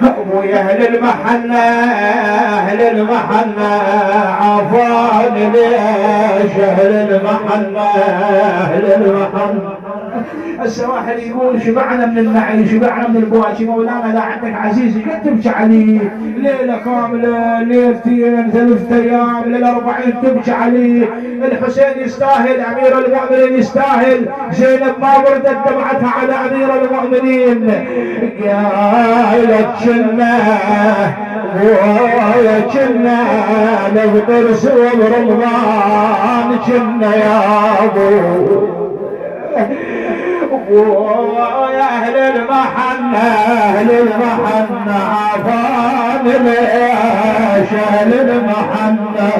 ابويا اهل المحنة اهل المحنة عافاني ليش اهل المحنة اهل المحنة. هسه واحد يقول شبعنا من المعي شبعنا من البواشي مولانا لا عندك عزيزي قد تبكي عليه ليله كامله ليلتين 3 ايام لل40 تبكي عليه. الحسين يستاهل امير المؤمنين يستاهل. زينب ما بردت دمعتها على امير المؤمنين قالت كنا كنا نفطر سوى برمضان كنا يا ابو يا اهل المحنة اهل المحنة عافاني ليش اهل المحنة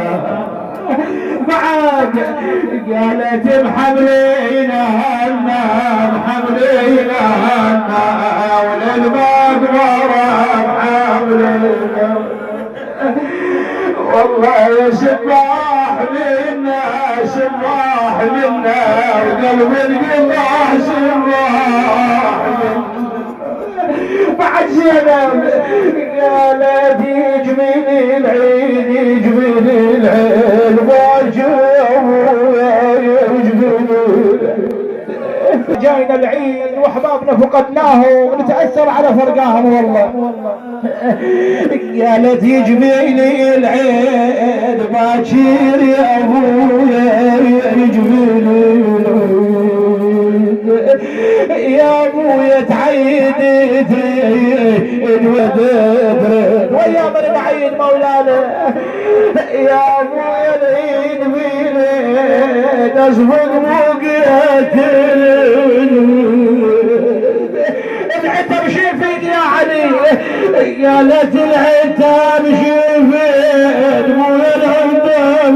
بعد قالت محملينا هنا محملينا هنا وللمقبرة محملينا والله سباح منا سباح منا وقلب القطاع سباح منا. بعد زينب قالت يجميني العيد يجميني العيد جاينا العيد واحبابنا فقدناهم ونتاثر على فرقاهم والله. قالت يجميني العيد باكر يا ابويا يجميني يا ابويا تعيد تريد ويا من بعيد مولانا يا ابويا العيد بيد ازفق موقيت العتب شفيد يا علي قالت العتب شفيد مو العتب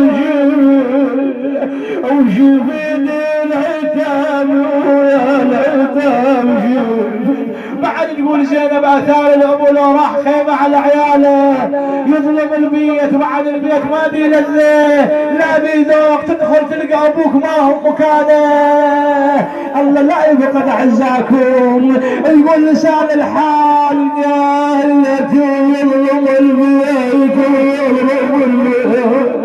وشفيد العتب ويا العتب شفيد. بعد تقول زينب اثار الابو لو راح خيمه على عياله يظلم البيت بعد البيت ما بي لذه لا بي ذوق تدخل تلقى ابوك ما هو مكانه. الله لا يفقد اعزاكم. يقول لسان الحال قالت يظلم البيت ويظلم البيت.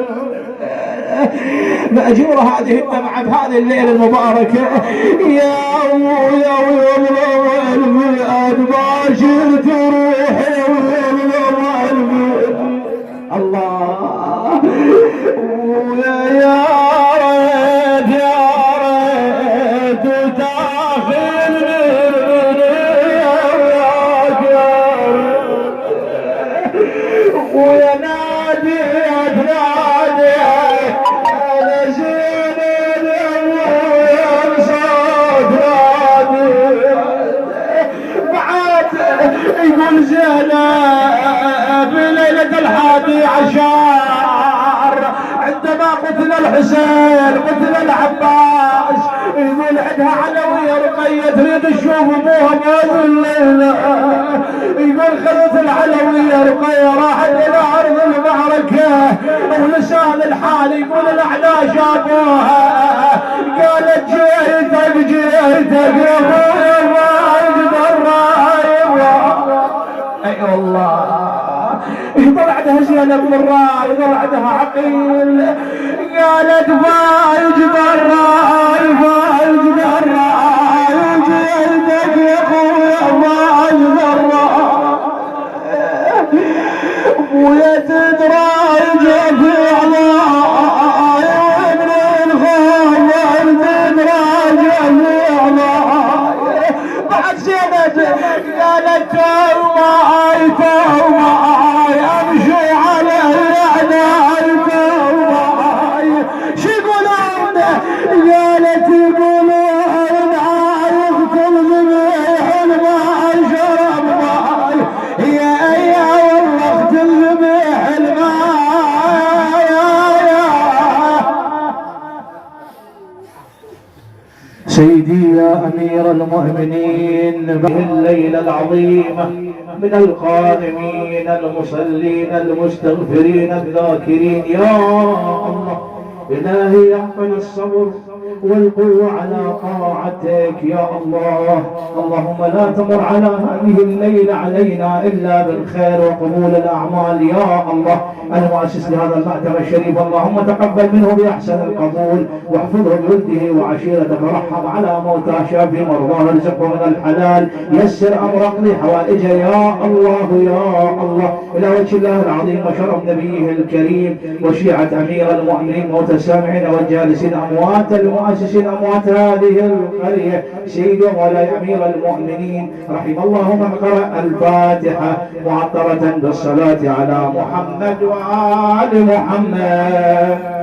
مأجورة هذه الدمعة بهذه الليلة المباركة يا ويا ويظلم البيت باشر تروحي ويظلم البيت. الله يا ريت يا ريت تاخذني ويا نادي نادي انا زين بعد يقول زينب بليلة 11 عندما قتل الحسين قتل العباس يقول عندها علوية رقية تريد تشوف ابوها بهذه الليلة. يقول خذت العلوية رقية راحت الى ارض المعركة ولسان الحال يقول الاعلى شافوها قالت جيتك جيتك يا ابويا ما اقدر رايح. اي والله يطلع عندها زينب من الراي يطلع عندها عقيل قالت فايج بالراي فايج بالراي جيتك يا اخويا فايج بالراي ابويا تدراج في عضاي وابن الخال تدراج في عضاي. بعد زينب قالت توماي توماي امشي على الاعداء توماي شو يقولون قالت يقولون يقتل ذبيح الماء شرب ماي يا والله اقتل ذبيح الماء سيدي يا امير المؤمنين به الليله العظيمه من القائمين المصلين المستغفرين الذاكرين يا الله إلهي احفظ الصبر والقوة على طاعتك يا الله. اللهم لا تمر على هذه الليلة علينا إلا بالخير وقبول الأعمال يا الله. المؤسس لهذا المأتم الشريف اللهم تقبل منه بأحسن القبول، واحفظه بولده وعشيرته، ورحم على موتى، شافي مرضاه، ارزقه من الحلال، يسر أمر اقضي حوائجه يا الله يا الله. إلى وجه الله العظيم وشرف نبيه الكريم وشيعة أمير المؤمنين موتى السامعين والجالسين، أموات المؤسسين، أموات هذه القرية، سيد ولا أمير المؤمنين، رحم الله من قرأ الفاتحة معطرة بالصلاة على محمد وآل محمد.